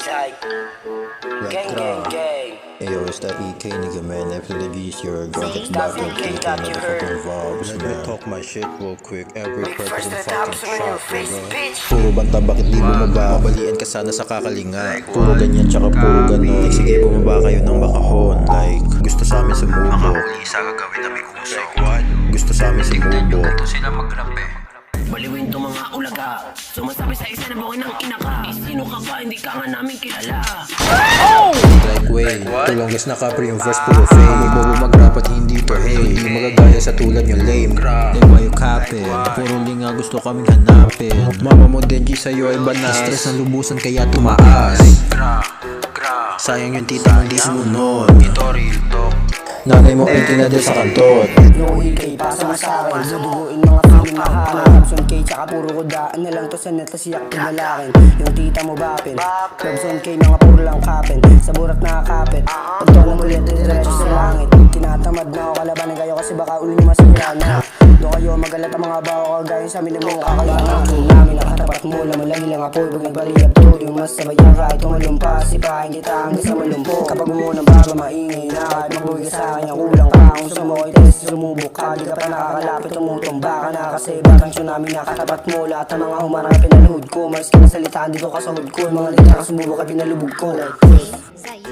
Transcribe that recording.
Tight. Gang, gang, gang. Hey yo, it's that EK nigga, man. After the V's, your girl gets Stop back it, up, King, taking got you heard. motherfucking vibes, Let me man. talk my shit real quick. Every Make first person the fucking tops on your shot, face, nigga. bitch. Puro banta, bakit di bumaba? Mabalian ka sana sa kakalinga. Puro ganyan, tsaka puro ganon. Like, sige, bumaba kayo ng bakahon. Like, gusto sa amin sumubo. Makahuli sa gagawin na may kuso. Gusto sa amin sumubo. Ganito sila maggrabe. Baliwin to mga ulaga. Sumasabi sa isa na bukin ng ina ka. Sino ka ba? Hindi ka nga namin kilala. Like way, the longest na kapre yung verse puro fake. Bobo mag-rap at hindi per hate. Hindi magagaya sa tulad yung lame. Then why you capping? Puro linga gusto kaming hanapin. Mama mo Denji sa'yo ay banas. Stress ang lubusan kaya tumaas. Sayang yung tita mong di sumunod. Ito real talk. Nanay mo ay tinadil sa kantot. Yung EK, pasa nga sa'kin. Duduguin mga feeling mahakan. Robson K, tsaka puro kudaan na lang to sa net. Tas iyak pinalakin. Yung tita mo bapin. Robson K, mga puro lang kapin. Sa burat nakakapit. Pagto na mulit, diretso sa langit. Tinatamad na ako kalabanin kayo kasi baka ulo nyo masira na. Doon kayo magalat ang mga bawa kagaya sa amin ng mga kakalanan. Kung namin nakatapat mo, lamalagi lang apoy. Pag nagbaliyap to, yung mas sabayan kahit tumalumpas. Sipahin kita hanggang sa malumpo. Kapag umunang baba, maingay na kahit magbuhay ka sa akin, yung kulang ka. Kung gusto mo ay test, sumubok ka. Di ka pa nakakalapit, tumutumba ka na. Kasi batang tsunami nakatapat mo. Lahat ng mga humarang pinalugod ko. Malis ka na salita, dito ka sa hood ko. Yung mga di ka sumubok ay pinalubog ko. Say